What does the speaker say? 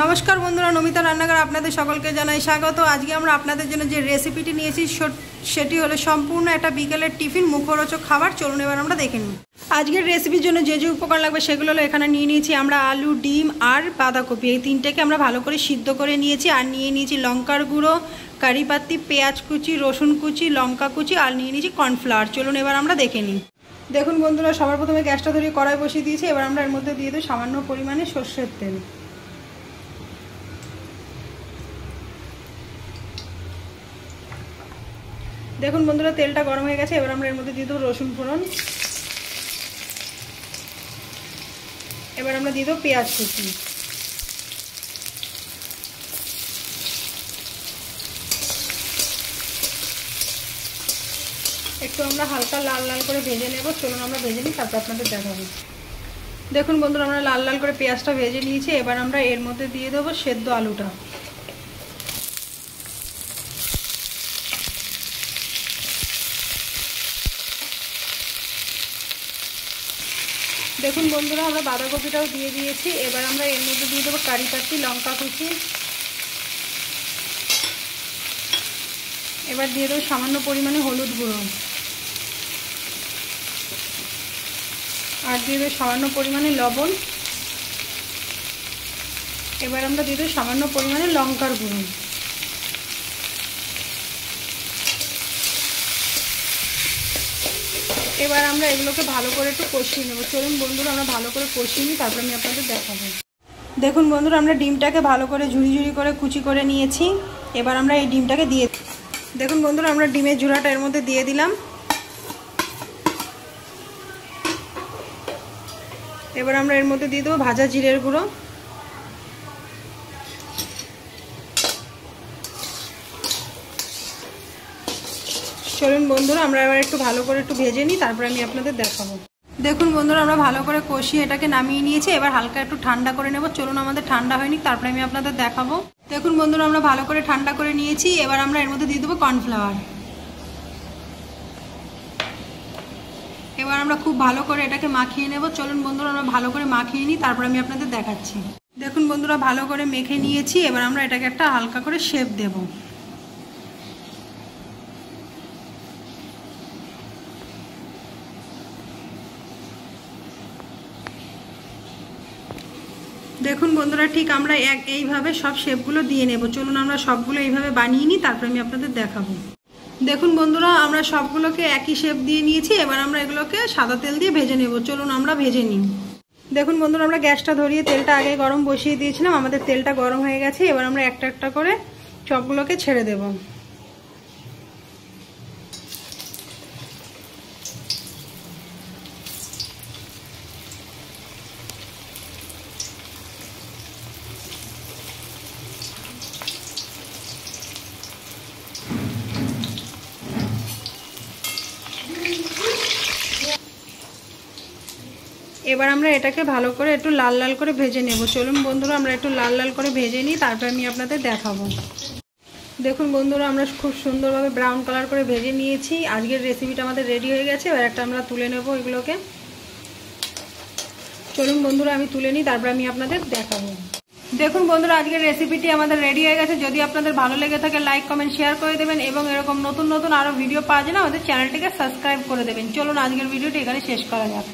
নমস্কার বন্ধুরা, নমিতা রান্নাঘর আপনাদের সকলকে জানাই স্বাগত। আজকে আমরা আপনাদের জন্য যে রেসিপিটি নিয়েছি সেটি হলো সম্পূর্ণ একটা বিকেলের টিফিন মুখরোচক খাবার। চলুন এবার আমরা দেখে নিই। আজকের রেসিপির জন্য যে যে উপকরণ লাগবে সেগুলো হলো এখানে নিয়ে নিয়েছি আমরা আলু, ডিম আর বাঁধাকপি। এই তিনটেকে আমরা ভালো করে সিদ্ধ করে নিয়েছি। আর নিয়ে নিয়েছি লঙ্কার গুঁড়ো, কারি পাতি, পেঁয়াজ কুচি, রসুন কুচি, লঙ্কা কুচি আর নিয়ে নিয়েছি কর্নফ্লাওয়ার। চলুন এবার আমরা দেখে নিই। দেখুন বন্ধুরা, সবার প্রথমে গ্যাসটা ধরিয়ে কড়াই বসিয়ে দিয়েছি। এবার আমরা এর মধ্যে দিয়ে দেবো সামান্য পরিমাণে সর্ষের তেল। দেখুন বন্ধুরা, তেলটা গরম হয়ে গেছে। এবার আমরা এর মধ্যে দিয়ে দেবো রসুন ফোড়ন। এবার আমরা দিয়ে দেবো পেঁয়াজ কুচি। একটু আমরা হালকা লাল লাল করে ভেজে নেব। চলুন আমরা ভেজে নিই, তারপর আপনাদের দেখাবো। দেখুন বন্ধুরা, আমরা লাল লাল করে পেঁয়াজটা ভেজে নিয়েছি। এবার আমরা এর মধ্যে দিয়ে দেবো সেদ্ধ আলুটা। দেখুন বন্ধুরা, আমরা বাঁধাকপিটাও দিয়ে দিয়েছি। এবার আমরা এর মধ্যে দিয়ে দেবো কারি পাতি, লঙ্কা কুচি। এবার দিয়ে দেবো সামান্য পরিমাণে হলুদ গুঁড়ো আর দিয়ে দেবো সামান্য পরিমাণে লবণ। এবার আমরা দিয়ে দেবো সামান্য পরিমাণে লঙ্কার গুঁড়ো। এবার আমরা এগুলোকে ভালো করে একটু কষিয়ে নেব। চলুন বন্ধুরা, আমরা ভালো করে কষিয়ে নিই, তারপর আমি আপনাদের দেখাবো। দেখুন বন্ধুরা, আমরা ডিমটাকে ভালো করে ঝুড়ি ঝুড়ি করে কুচি করে নিয়েছি। এবার আমরা এই ডিমটাকে দিয়ে, দেখুন বন্ধুরা, আমরা ডিমের ঝুড়াটা এর মধ্যে দিয়ে দিলাম। এবার আমরা এর মধ্যে দিয়ে দেবো ভাজা জিরের গুঁড়ো। চলুন বন্ধুরা, আমরা এবার একটু ভালো করে একটু ভেজে নিই, তারপর আমি আপনাদের দেখাবো। দেখুন বন্ধুরা, আমরা ভালো করে কষিয়ে এটাকে নামিয়ে নিয়েছি। এবার হালকা একটু ঠান্ডা করে নেব। চলুন, আমাদের ঠান্ডা হয়নি, তারপরে আমি আপনাদের দেখাবো। দেখুন বন্ধুরা, আমরা ভালো করে ঠান্ডা করে নিয়েছি। এবার আমরা এর মধ্যে দিয়ে দেবো কর্নফ্লাওয়ার। এবার আমরা খুব ভালো করে এটাকে মাখিয়ে নেব। চলুন বন্ধুরা, আমরা ভালো করে মাখিয়ে নিই, তারপর আমি আপনাদের দেখাচ্ছি। দেখুন বন্ধুরা, ভালো করে মেখে নিয়েছি। এবার আমরা এটাকে একটা হালকা করে শেপ দেব। দেখুন বন্ধুরা, ঠিক আমরা এইভাবে সব শেপগুলো দিয়ে নেব। চলুন আমরা সবগুলো এইভাবে বানিয়ে নিই, তারপর আমি আপনাদের দেখাবো। দেখুন বন্ধুরা, আমরা সবগুলোকে একই শেপ দিয়ে নিয়েছি। এবার আমরা এগুলোকে সাদা তেল দিয়ে ভেজে নেব। চলুন আমরা ভেজে নিই। দেখুন বন্ধুরা, আমরা গ্যাসটা ধরিয়ে তেলটা আগে গরম বসিয়ে দিয়েছিলাম। আমাদের তেলটা গরম হয়ে গেছে। এবার আমরা একটা একটা করে সবগুলোকে ছেড়ে দেব। এবার আমরা এটাকে ভালো করে একটু লাল লাল করে ভেজে নেব। চলুন বন্ধুরা, আমরা একটু লাল লাল করে ভেজে নিই, তারপর আমি আপনাদের দেখাবো। দেখুন বন্ধুরা, আমরা খুব সুন্দরভাবে ব্রাউন কালার করে ভেজে নিয়েছি। আজকের রেসিপিটা আমাদের রেডি হয়ে গেছে। এবার একটা আমরা তুলে নেব এগুলোকে। চলুন বন্ধুরা, আমি তুলে নিই, তারপর আমি আপনাদের দেখাবো। দেখুন বন্ধুরা, আজকের রেসিপিটি আমাদের রেডি হয়ে গেছে। যদি আপনাদের ভালো লেগে থাকে লাইক, কমেন্ট, শেয়ার করে দেবেন এবং এরকম নতুন নতুন আরও ভিডিও পাওয়ার জন্য আমাদের চ্যানেলটিকে সাবস্ক্রাইব করে দেবেন। চলুন আজকের ভিডিওটি এখানে শেষ করা যাক।